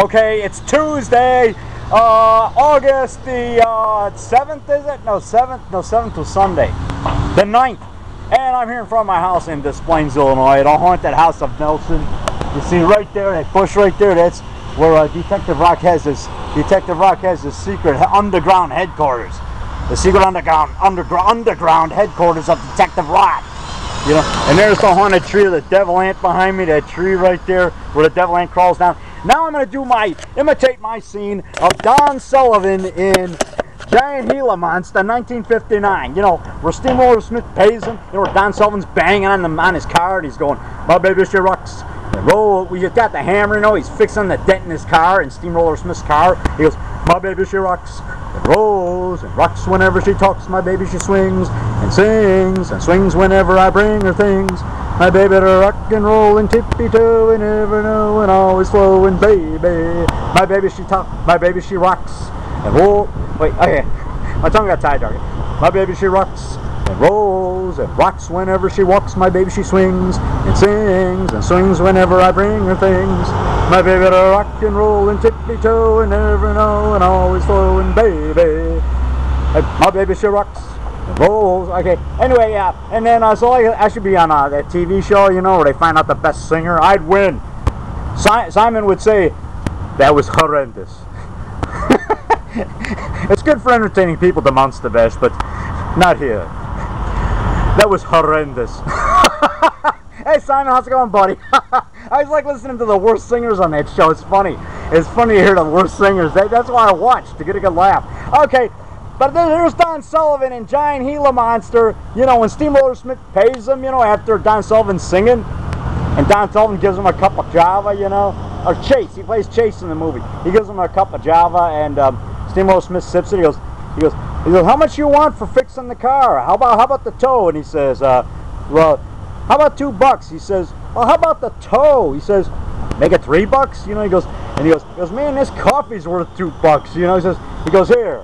Okay, it's Tuesday, August the 7th, is it? No, 7th was Sunday. The 9th. And I'm here in front of my house in Des Plaines, Illinois, the haunted house of Nelson. You see right there, that bush right there, that's where Detective Rock has his secret underground headquarters. The secret underground headquarters of Detective Rock. You know, and there's the haunted tree of the devil ant behind me, that tree right there where the devil ant crawls down. Now I'm going to imitate my scene of Don Sullivan in Giant GILA Monster 1959. You know, where Steamroller Smith pays him, you know, where Don Sullivan's banging on his car and he's going, "My baby, she rocks." Roll, we just got the hammer, you know, he's fixing the dent in his car, in Steamroller Smith's car. He goes, "My baby, she rocks, and rolls, and rocks whenever she talks. My baby, she swings, and swings whenever I bring her things. My baby, to rock and roll and tippy-toe, and never know, and always flowing, baby. My baby, she rocks, and roll." Wait, okay, my tongue got tied already. "My baby, she rocks, and rolls, and rocks whenever she walks. My baby, she swings, and swings whenever I bring her things. My baby, to rock and roll and tippy-toe, and never know, and always flowing, baby. My baby, she rocks and rolls." Okay, anyway, yeah, and then so I should be on that TV show, you know, where they find out the best singer. I'd win. Simon would say, "That was horrendous." It's good for entertaining people to Monster Bash, but not here. That was horrendous. Hey Simon, how's it going, buddy? I always like listening to the worst singers on that show. It's funny. It's funny to hear the worst singers. That's why I watch, to get a good laugh. Okay, but there's Don Sullivan in Giant GILA Monster. You know, when Steamroller Smith pays him, you know, after Don Sullivan's singing, and Don Sullivan gives him a cup of Java, you know, or Chase. He plays Chase in the movie. He gives him a cup of Java, and Steamroller Smith sips it. He goes, "How much you want for fixing the car? How about the tow?" And he says, "Well, how about $2?" He says, "Well, how about the tow?" He says, "Make it $3?" You know, he goes, "Man, this coffee's worth $2." You know, he goes, "Here,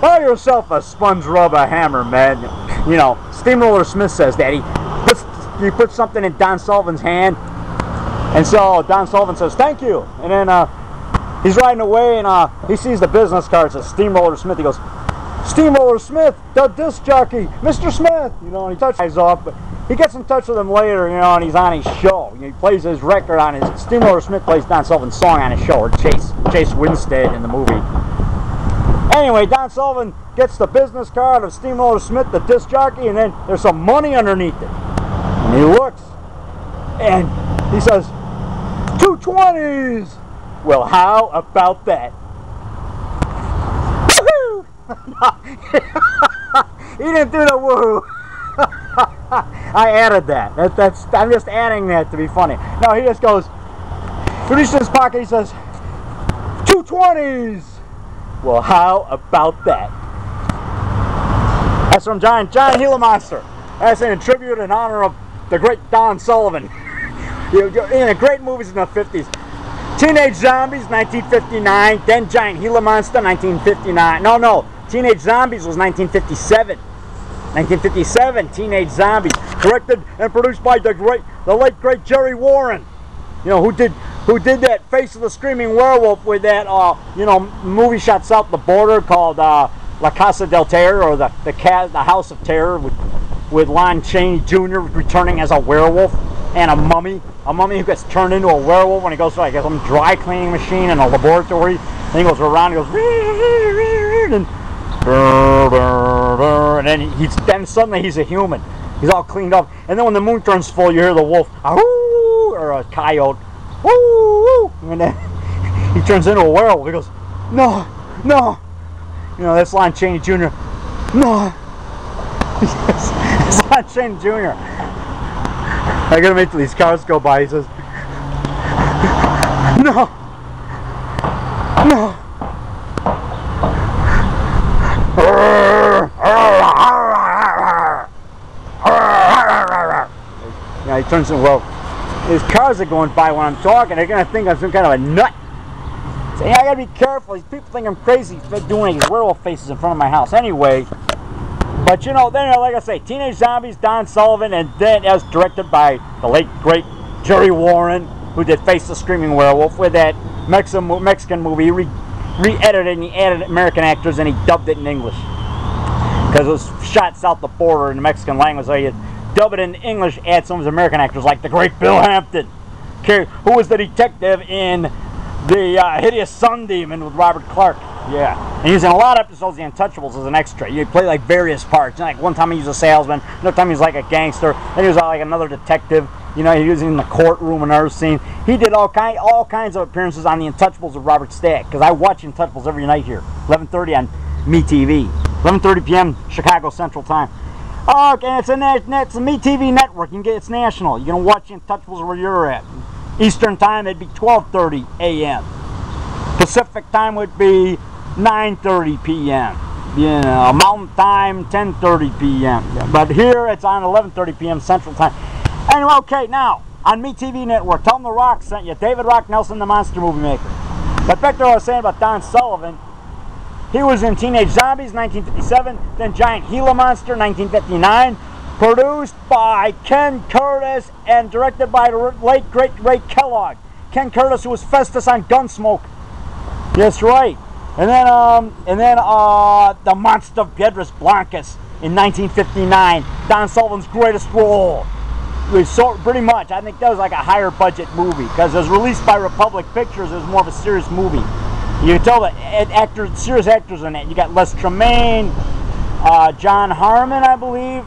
buy yourself a sponge rubber hammer, man." You know, Steamroller Smith says that. He puts something in Don Sullivan's hand, and so Don Sullivan says, "Thank you." And then he's riding away, and he sees the business card. It says Steamroller Smith. He goes, "Steamroller Smith, the disc jockey, Mr. Smith." You know, and he touches off, but he gets in touch with him later, you know, and he's on his show. You know, he plays his record on his, Steamroller Smith plays Don Sullivan's song on his show, or Chase Winstead in the movie. Anyway, Don Sullivan gets the business card of Steamroller Smith, the disc jockey, and then there's some money underneath it. And he looks, and he says, "$2.20s. Well, how about that?" Woohoo! He didn't do the woohoo. I added that. I'm just adding that to be funny. No, he just goes, reaches in his pocket, he says, "$2.20s. Well, how about that?" That's from Giant GILA Monster. That's in tribute in honor of the great Don Sullivan. In the great movies in the 50s. Teenage Zombies, 1959. Then Giant GILA Monster, 1959. No. Teenage Zombies was 1957. 1957, Teenage Zombies. Directed and produced by the late great Jerry Warren. You know, who did that Face of the Screaming Werewolf with that, you know, movie shot south of the border called La Casa del Terror, or the House of Terror, with Lon Chaney Jr. returning as a werewolf, and a mummy who gets turned into a werewolf when he goes to like some dry cleaning machine in a laboratory. Then he goes around, he goes, and then suddenly he's a human. He's all cleaned up, and then when the moon turns full, you hear the wolf, "Ahoo!" or a coyote, "Woo!" And then he turns into a werewolf. He goes, "No." You know, that's Lon Chaney Jr. "No." It's Lon Chaney Jr. I gotta wait till these cars go by. He says, "No." You know, he turns into, well, these cars are going by when I'm talking. They're gonna think I'm some kind of a nut. So, yeah, I gotta be careful. These people think I'm crazy for doing these werewolf faces in front of my house. Anyway. But you know, then like I say, Teenage Zombies, Don Sullivan, and then as directed by the late great Jerry Warren. who did Face the Screaming Werewolf with that Mexican movie. He re-edited and he added American actors and he dubbed it in English. Because it was shot south of the border in the Mexican language, so you dub it in English, add some of his American actors like the great Bill Hampton, who was the detective in the Hideous Sun Demon with Robert Clark. Yeah, and he was in a lot of episodes of The Untouchables as an extra. You play like various parts. Like one time he was a salesman, another time he was like a gangster, then he was like another detective. You know, he was in the courtroom and another scene. He did all kinds of appearances on The Untouchables with Robert Stack. Because I watch Untouchables every night here, 11:30 on MeTV, 11:30 p.m. Chicago Central Time. Oh, okay, it's a MeTV network. You can get it's national. You can watch Untouchables where you're at. Eastern Time it'd be 12:30 a.m. Pacific Time would be 9:30 p.m. You know, Mountain Time 10:30 p.m. But here it's on 11:30 p.m. Central Time. Anyway, okay, now on MeTV Network, tell them The Rock sent you. David Rock Nelson, the monster movie maker. But back to what I was saying about Don Sullivan. He was in Teenage Zombies 1957, then Giant GILA Monster 1959, produced by Ken Curtis and directed by the late great Ray Kellogg. Ken Curtis, who was Festus on Gunsmoke. That's right. And then The Monster of Piedras Blancas in 1959, Don Sullivan's greatest role. It was pretty much, I think that was like a higher budget movie because it was released by Republic Pictures. It was more of a serious movie. You can tell that serious actors in it. You got Les Tremayne, John Harmon, I believe,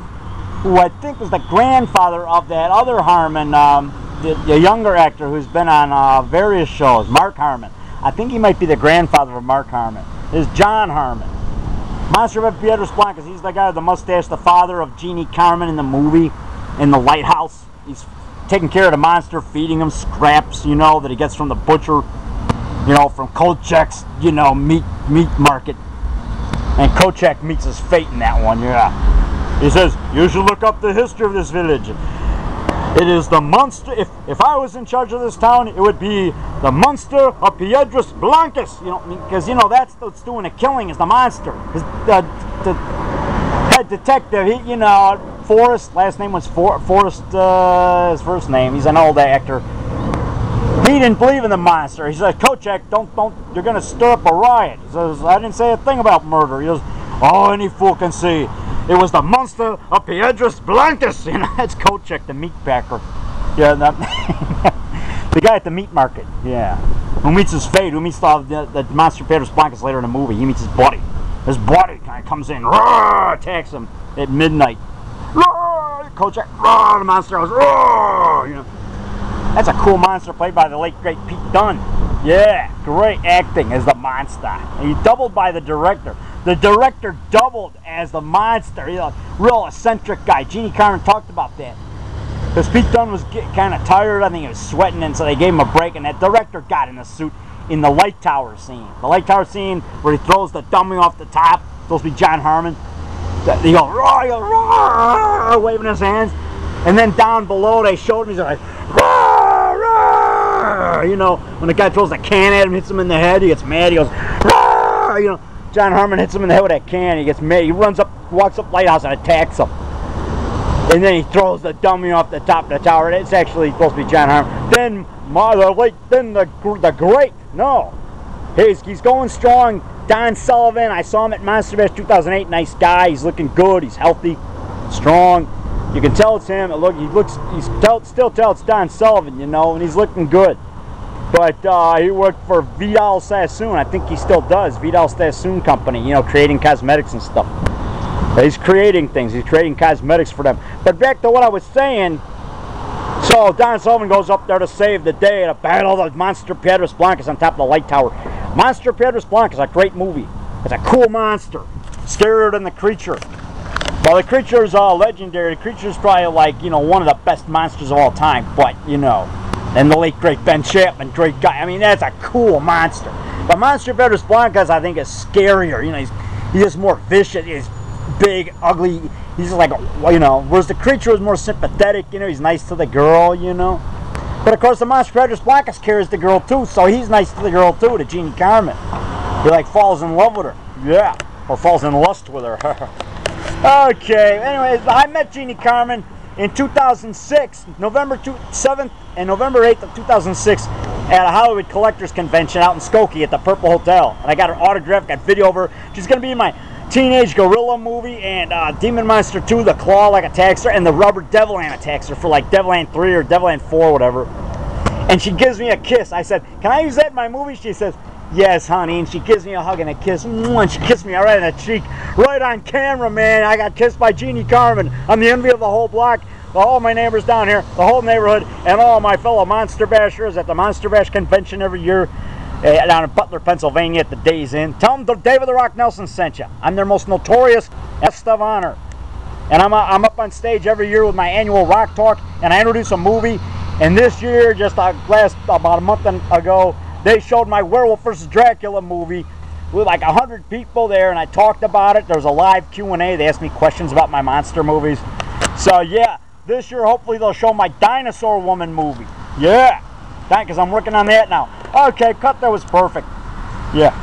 who I think was the grandfather of that other Harmon, the younger actor who's been on various shows, Mark Harmon. I think he might be the grandfather of Mark Harmon. This is John Harmon. Monster of Piedras Blancas, he's the guy with the mustache, the father of Jeannie Carmen in the movie, in the lighthouse. He's taking care of the monster, feeding him scraps, you know, that he gets from the butcher, you know, from Kolchak's, you know, meat market. And Kolchak meets his fate in that one, yeah. He says, you should look up the history of this village. It is the monster, if I was in charge of this town, it would be the Monster of Piedras Blancas. You know, because, you know, that's what's doing the killing is the monster. The head detective, he, you know, Forrest, last name was Forrest, his first name, he's an old actor. He didn't believe in the monster. He says, Kolchak, don't, you're going to stir up a riot. He says, I didn't say a thing about murder. He goes, oh, any fool can see. It was the Monster of Piedras Blancas. You know, that's Kolchak, the meat packer. Yeah, the guy at the meat market. Yeah, who meets his fate? Who meets the Monster of Piedras Blancas later in the movie? He meets his buddy. His buddy kind of comes in, roar, attacks him at midnight. Roar, Kolchak, roar, the monster goes, roar, you know. That's a cool monster played by the late great Pete Dunne. Yeah, great acting as the monster. And he doubled by the director. The director doubled as the monster. He's a real eccentric guy. Jeannie Carmen talked about that. Because Pete Dunne was kind of tired. I think he was sweating, and so they gave him a break. And that director got in a suit in the light tower scene. The light tower scene where he throws the dummy off the top. Supposed to be John Harmon. He goes, roar, roar, waving his hands. And then down below, they showed him, he's like, roar, roar. You know, when the guy throws a can at him, hits him in the head, he gets mad. He goes, roar. You know, John Harmon hits him in the head with that can. He gets mad. He runs up, walks up Lighthouse and attacks him. And then he throws the dummy off the top of the tower. It's actually supposed to be John Harmon. Then the great, no, he's going strong. Don Sullivan, I saw him at Monster Bash 2008. Nice guy. He's looking good. He's healthy, strong. You can tell it's him. Still tell it's Don Sullivan, you know, and he's looking good. But he worked for Vidal Sassoon. I think he still does. Vidal Sassoon Company, you know, creating cosmetics and stuff. He's creating things. He's creating cosmetics for them. But back to what I was saying. So Don Sullivan goes up there to save the day to battle the Monster Piedras Blancas on top of the light tower. Monster Piedras Blancas is a great movie. It's a cool monster. Scarier than the creature. Well, the creature is legendary. The creature is probably like, you know, one of the best monsters of all time. But, you know, and the late great Ben Chapman, great guy. I mean, that's a cool monster. But Monster Piedras Blancas, I think, is scarier. You know, he's just more vicious. He's big, ugly. He's just like, you know, whereas the creature is more sympathetic. You know, he's nice to the girl, you know. But, of course, the Monster Piedras Blancas carries the girl, too. So he's nice to the girl, too, to Jeannie Carmen. He, like, falls in love with her. Yeah. Or falls in lust with her. Okay, anyways, I met Jeannie Carmen in 2006, November 7th and November 8th of 2006 at a Hollywood Collectors Convention out in Skokie at the Purple Hotel. And I got her autograph, got video of her. She's going to be in my Teenage Gorilla movie and Demon Monster 2, The Claw Like Attacks Her, and the Rubber Devil Ant Attacks Her for like Devil Ant 3 or Devil Ant 4 or whatever. And she gives me a kiss. I said, can I use that in my movie? She says, yes, honey. And she gives me a hug and a kiss. And she kissed me right in the cheek, right on camera, man. I got kissed by Jeannie Carmen. I'm the envy of the whole block. All my neighbors down here, the whole neighborhood, and all my fellow Monster Bashers at the Monster Bash convention every year down in Butler, Pennsylvania at the Days Inn. Tell them David the Rock Nelson sent you. I'm their most notorious guest of honor. And I'm up on stage every year with my annual Rock Talk, and I introduce a movie. And this year, just about a month ago, they showed my Werewolf vs. Dracula movie with like 100 people there, and I talked about it. There was a live Q&A. They asked me questions about my monster movies. So yeah, this year hopefully they'll show my Dinosaur Woman movie. Yeah, because I'm working on that now. Okay, cut that was perfect. Yeah.